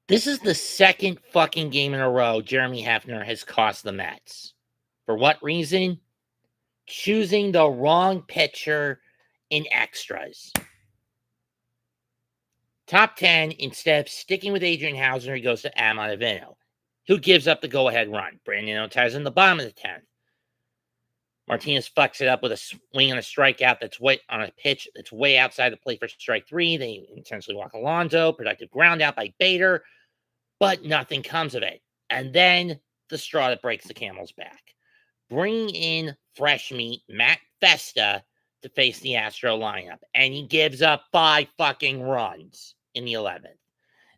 This is the second fucking game in a row Jeremy Hefner has cost the Mets. For what reason? Choosing the wrong pitcher in extras. Top 10, instead of sticking with Adrian Hauser, he goes to Adam Ottavino, who gives up the go-ahead run. Brandon Otez in the bottom of the 10th. Martinez fucks it up with a swing and a strikeout that's way on a pitch that's way outside the plate for strike 3. They intentionally walk Alonso, productive ground out by Bader, but nothing comes of it. And then the straw that breaks the camel's back. Bringing in fresh meat, Matt Festa, to face the Astro lineup, and he gives up 5 fucking runs in the 11th.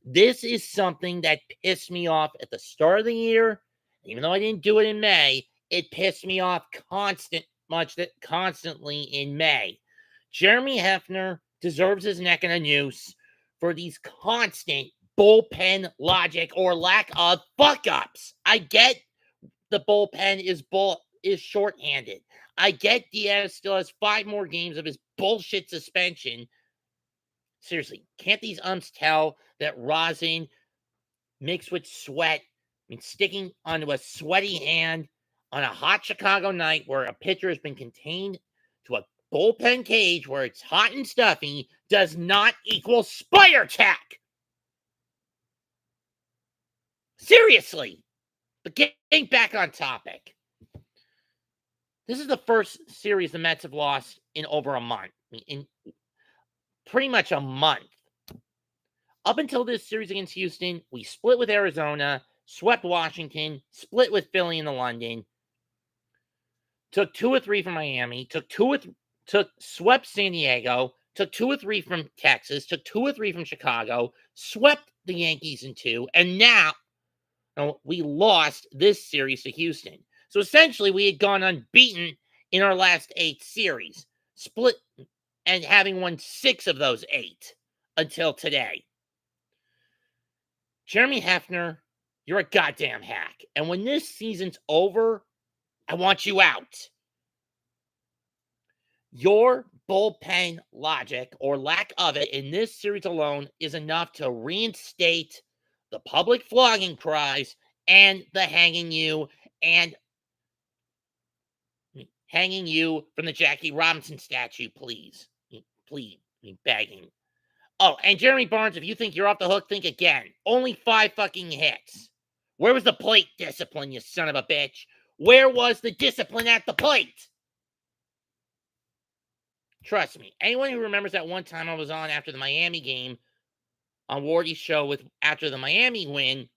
This is something that pissed me off at the start of the year. Even though I didn't do it in May, it pissed me off constantly in May. Jeremy Hefner deserves his neck in a noose for these constant bullpen logic or lack of fuck-ups. I get the bullpen is shorthanded. I get Diaz still has 5 more games of his bullshit suspension. Seriously, can't these umps tell that rosin mixed with sweat, sticking onto a sweaty hand on a hot Chicago night where a pitcher has been contained to a bullpen cage where it's hot and stuffy, does not equal spider tack? Seriously. But getting back on topic. This is the first series the Mets have lost in over a month. In pretty much a month. Up until this series against Houston, we split with Arizona, swept Washington, split with Philly in the London, took 2 or 3 from Miami, swept San Diego, took 2 or 3 from Texas, took 2 or 3 from Chicago, swept the Yankees in 2, and now we lost this series to Houston. So essentially, we had gone unbeaten in our last 8 series, split and having won 6 of those 8 until today. Jeremy Hefner, you're a goddamn hack. And when this season's over, I want you out. Your bullpen logic, or lack of it, in this series alone is enough to reinstate the public flogging cries and the hanging you from the Jackie Robinson statue, please. Please, begging. Oh, and Jeremy Barnes, if you think you're off the hook, think again. Only 5 fucking hits. Where was the plate discipline, you son of a bitch? Where was the discipline at the plate? Trust me, anyone who remembers that one time I was on after the Miami game on Wardy's show after the Miami win,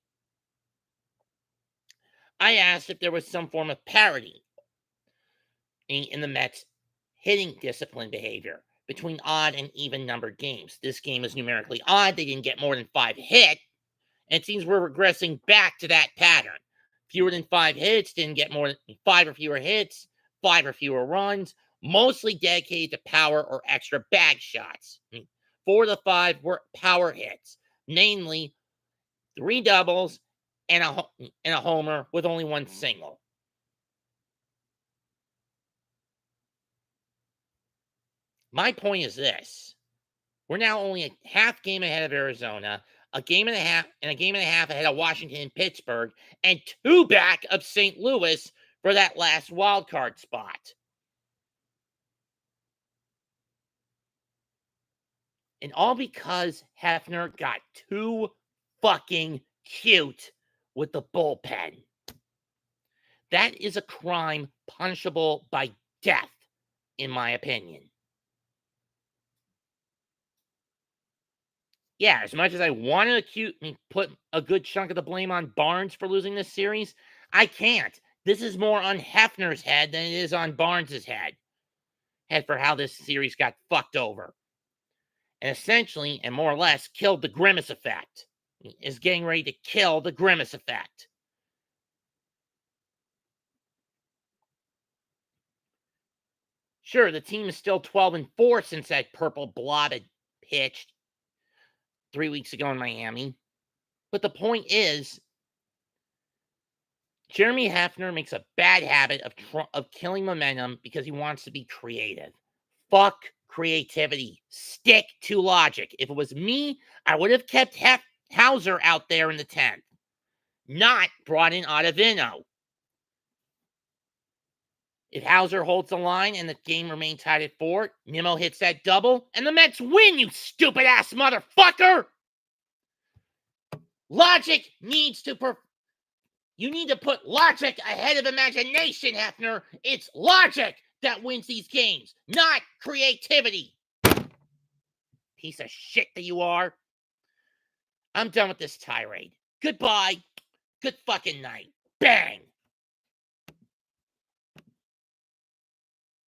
I asked if there was some form of parity in the Mets' hitting discipline behavior between odd and even numbered games. This game is numerically odd. They didn't get more than 5 hits, and it seems we're regressing back to that pattern. Fewer than 5 hits, didn't get more than 5 or fewer hits, 5 or fewer runs, mostly dedicated to power or extra bag shots. 4 of the 5 were power hits, namely 3 doubles and a homer with only 1 single. My point is this. We're now only a half game ahead of Arizona, a game and a half ahead of Washington and Pittsburgh, and 2 back of St. Louis for that last wild card spot. And all because Hefner got too fucking cute with the bullpen. That is a crime punishable by death, in my opinion. Yeah, as much as I want to put a good chunk of the blame on Barnes for losing this series, I can't. This is more on Hefner's head than it is on Barnes' head for how this series got fucked over. And essentially, and more or less, killed the Grimace effect. Is getting ready to kill the Grimace effect. Sure, the team is still 12-4 since that purple blob had pitched 3 weeks ago in Miami. But the point is, Jeremy Hefner makes a bad habit of killing momentum because he wants to be creative. Fuck creativity. Stick to logic. If it was me, I would have kept Hauser out there in the 10th. Not brought in Ottavino. If Hauser holds the line and the game remains tied at 4, Nimmo hits that double, and the Mets win, you stupid-ass motherfucker! Logic needs to... You need to put logic ahead of imagination, Hefner. It's logic that wins these games, not creativity. Piece of shit that you are. I'm done with this tirade. Goodbye. Good fucking night. Bang.